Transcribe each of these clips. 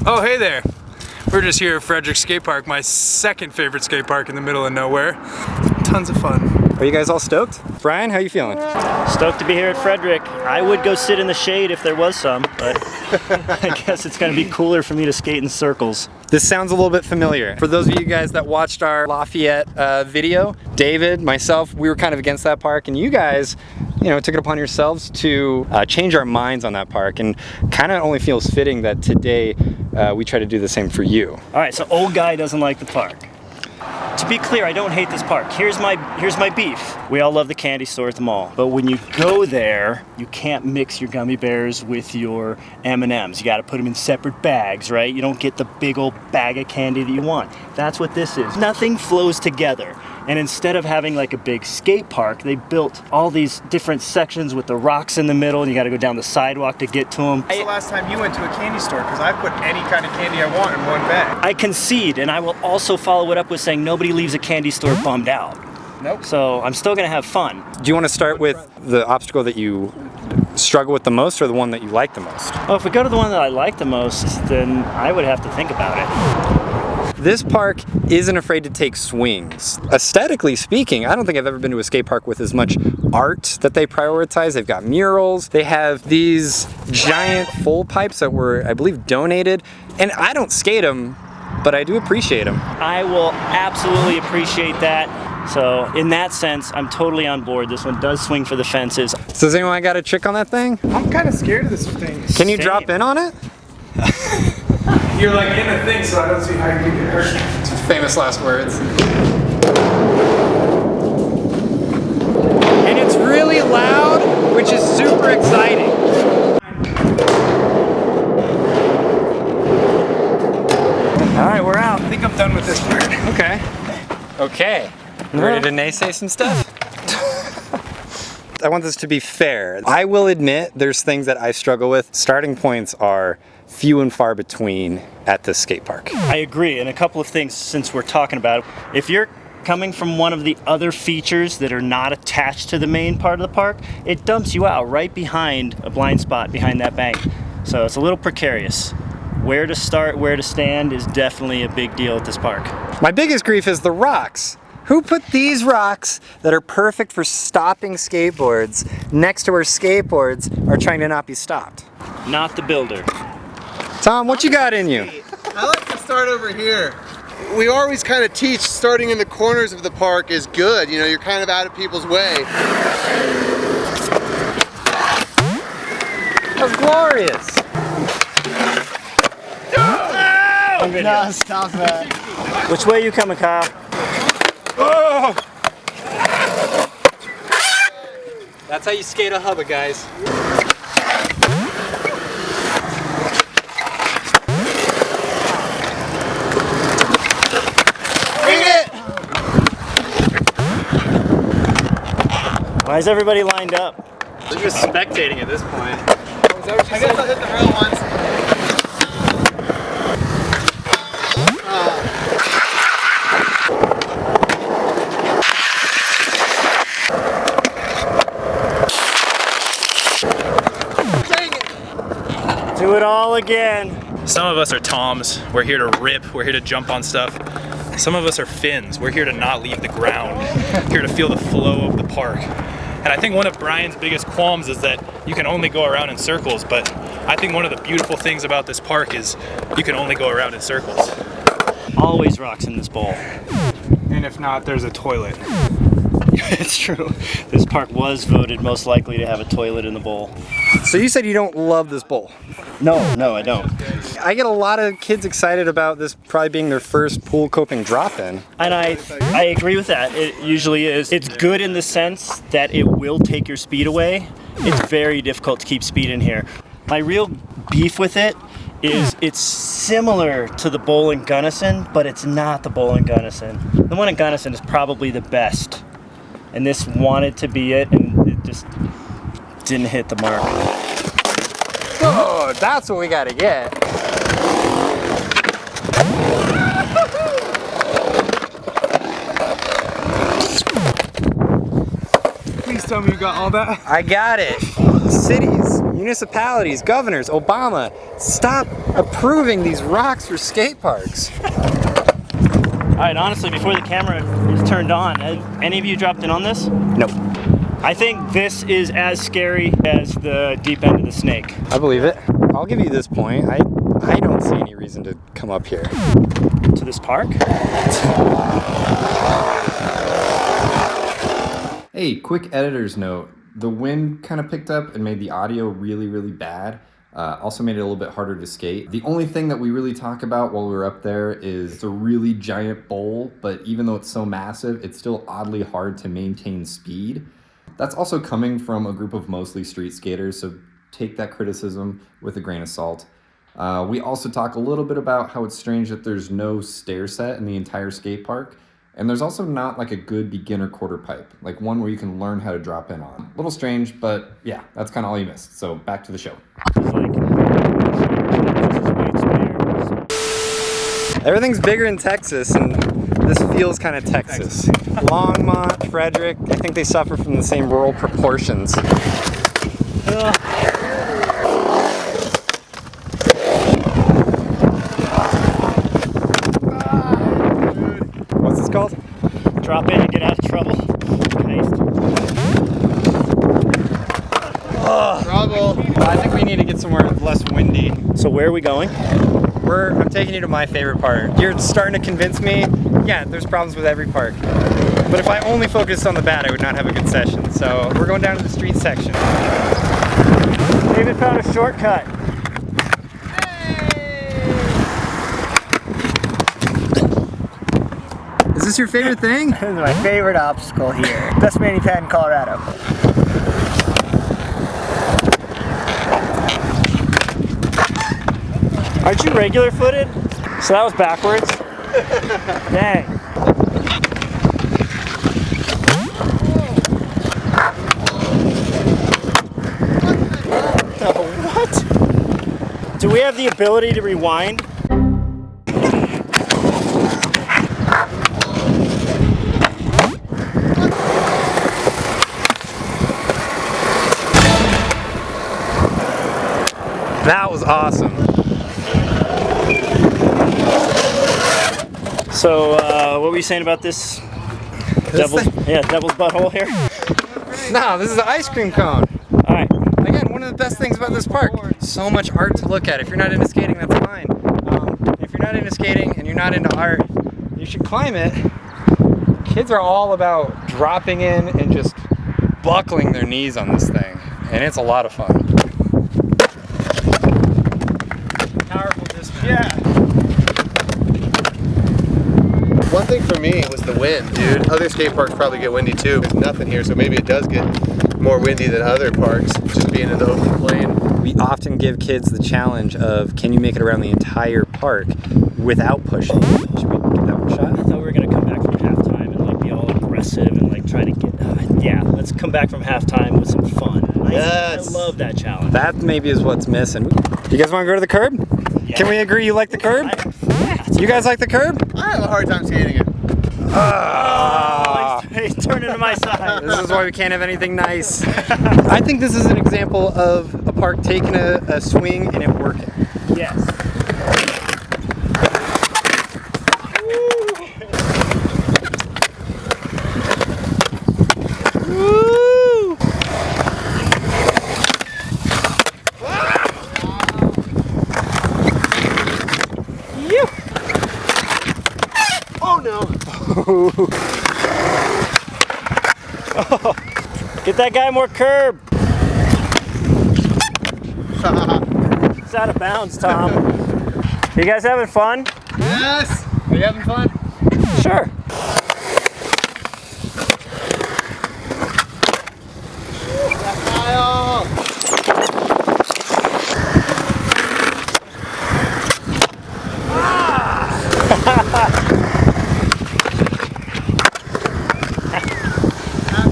Oh, hey there. We're just here at Frederick Skatepark, my second favorite skate park in the middle of nowhere. Tons of fun. Are you guys all stoked? Brian, how you feeling? Stoked to be here at Frederick. I would go sit in the shade if there was some, but I guess it's gonna be cooler for me to skate in circles. This sounds a little bit familiar. For those of you guys that watched our Lafayette video, David, myself, we were kind of against that park, and you guys, you know, took it upon yourselves to change our minds on that park, and kind of only feels fitting that today we try to do the same for you. All right, so old guy doesn't like the park. To be clear, I don't hate this park. Here's my beef. We all love the candy store at the mall, but when you go there, you can't mix your gummy bears with your M&Ms. You gotta put them in separate bags, right? You don't get the big old bag of candy that you want. That's what this is. Nothing flows together. And instead of having like a big skate park, they built all these different sections with the rocks in the middle, and you gotta go down the sidewalk to get to them. When's the last time you went to a candy store? Because I put any kind of candy I want in one bag. I concede, and I will also follow it up with saying nobody leaves a candy store bummed out. Nope. So I'm still gonna have fun. Do you want to start with the obstacle that you struggle with the most, or the one that you like the most? Well, if we go to the one that I like the most, then I would have to think about it. This park isn't afraid to take swings. Aesthetically speaking, I don't think I've ever been to a skate park with as much art that they prioritize. They've got murals, they have these giant full pipes that were, I believe, donated, and I don't skate them, but I do appreciate them. I will absolutely appreciate that. So in that sense, I'm totally on board. This one does swing for the fences. So does anyone got a trick on that thing? I'm kind of scared of this thing. Can you Same. drop in on it? You're like in a thing, so I don't see how you can get hurt. Famous last words. And it's really loud, which is super exciting. All right, we're out. I think I'm done with this part. Okay. Okay. You ready to naysay some stuff? I want this to be fair. I will admit there's things that I struggle with. Starting points are few and far between at this skate park. I agree, and a couple of things since we're talking about it. If you're coming from one of the other features that are not attached to the main part of the park, it dumps you out right behind a blind spot behind that bank. So it's a little precarious. Where to start, where to stand is definitely a big deal at this park. My biggest grief is the rocks. Who put these rocks that are perfect for stopping skateboards next to where skateboards are trying to not be stopped? Not the builder. Tom, what you got in you? I like to start over here. We always kind of teach starting in the corners of the park is good. You know, you're kind of out of people's way. That's glorious. No, stop that. Which way are you coming, Kyle? Oh! That's how you skate a hubba, guys. Why is everybody lined up? We're just spectating at this point. I guess I'll hit the rail once. Do it all again. Some of us are Toms. We're here to rip. We're here to jump on stuff. Some of us are Finns. We're here to not leave the ground. Here to feel the flow of the park. And I think one of Brian's biggest qualms is that you can only go around in circles, but I think one of the beautiful things about this park is you can only go around in circles. Always rocks in this bowl. And if not, there's a toilet. It's true. This park was voted most likely to have a toilet in the bowl. So you said you don't love this bowl. No, I don't. I get a lot of kids excited about this probably being their first pool coping drop-in. And I agree with that. It usually is. It's good in the sense that it will take your speed away. It's very difficult to keep speed in here. My real beef with it is it's similar to the bowl in Gunnison, but it's not the bowl in Gunnison. The one in Gunnison is probably the best. And this wanted to be it, and it just didn't hit the mark. Oh, that's what we gotta get. Please tell me you got all that. I got it. Cities. municipalities, governors, Obama, stop approving these rocks for skate parks. All right, honestly, before the camera is turned on, have any of you dropped in on this? Nope. I think this is as scary as the deep end of the Snake. I believe it. I'll give you this point. I don't see any reason to come up here. To this park? Hey, quick editor's note. The wind kind of picked up and made the audio really, really bad. Also made it a little bit harder to skate. The only thing that we really talk about while we were up there is it's a really giant bowl, but even though it's so massive, it's still oddly hard to maintain speed. That's also coming from a group of mostly street skaters, so take that criticism with a grain of salt. We also talk a little bit about how it's strange that there's no stair set in the entire skate park. And there's also not like a good beginner quarter pipe, like one where you can learn how to drop in on. A little strange, but yeah, that's kind of all you missed. So back to the show. Everything's bigger in Texas, and this feels kind of Texas. Longmont, Frederick, I think they suffer from the same rural proportions. What's this called? Drop in and get out of trouble. Trouble. I think we need to get somewhere less windy. So where are we going? I'm taking you to my favorite part. You're starting to convince me, yeah, there's problems with every park. But if I only focused on the bad, I would not have a good session. So we're going down to the street section. David found a shortcut. Is this your favorite thing? This is my favorite obstacle here. Best mani pad in Colorado. Aren't you regular footed? So that was backwards. Dang. Oh, what? Do we have the ability to rewind? That was awesome. So, what were you saying about this? Devil's butthole here? No, this is an ice cream cone. Alright. Again, one of the best things about this park. So much art to look at. If you're not into skating, that's fine. If you're not into skating and you're not into art, you should climb it. Kids are all about dropping in and just buckling their knees on this thing. And it's a lot of fun. Powerful dismount. Yeah. One thing for me was the wind, dude. Other skate parks probably get windy too. There's nothing here, so maybe it does get more windy than other parks, just being in the open plain. We often give kids the challenge of, can you make it around the entire park without pushing? Should we give that one a shot? I thought we were gonna come back from halftime and like be all aggressive and like try to get. Yeah, let's come back from halftime with some fun. Yes. I love that challenge. That maybe is what's missing. You guys want to go to the curb? Yeah. Can we agree you like the curb? You guys like the curb? I have a hard time skating it. Oh, he's turning to my side. This is why we can't have anything nice. I think this is an example of a park taking a swing and it working. Yes. Woo! Oh no! Oh, get that guy more curb. It's out of bounds, Tom. You guys having fun? Yes! Are you having fun? Sure. Kyle!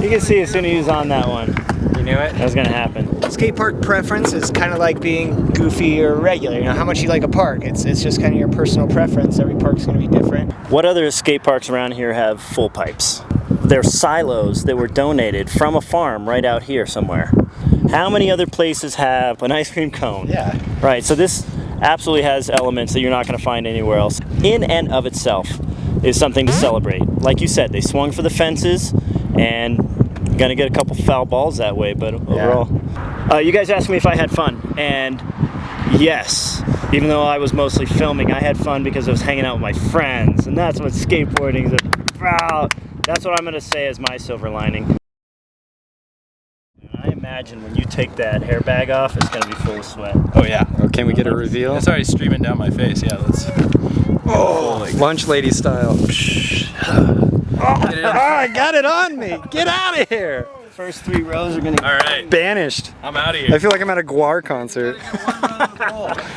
You can see as soon as he was on that one. You knew it? That was gonna happen. Skate park preference is kind of like being goofy or regular. You know, how much you like a park. It's just kind of your personal preference. Every park's going to be different. What other skate parks around here have full pipes? They're silos that were donated from a farm right out here somewhere. How many other places have an ice cream cone? Yeah. Right, so this absolutely has elements that you're not going to find anywhere else. In and of itself is something to celebrate. Like you said, they swung for the fences, and gonna get a couple foul balls that way, but overall. You guys asked me if I had fun, and yes, even though I was mostly filming, I had fun because I was hanging out with my friends, and that's what skateboarding is about. That's what I'm gonna say as my silver lining. I imagine when you take that airbag off, it's gonna be full of sweat. Oh yeah. Oh, can we get a reveal? It's already streaming down my face. Yeah, let's. Oh, lunch lady style. I got it on me. Get out of here. First 3 rows are gonna All right. Banished. I'm out of here. I feel like I'm at a Guar concert.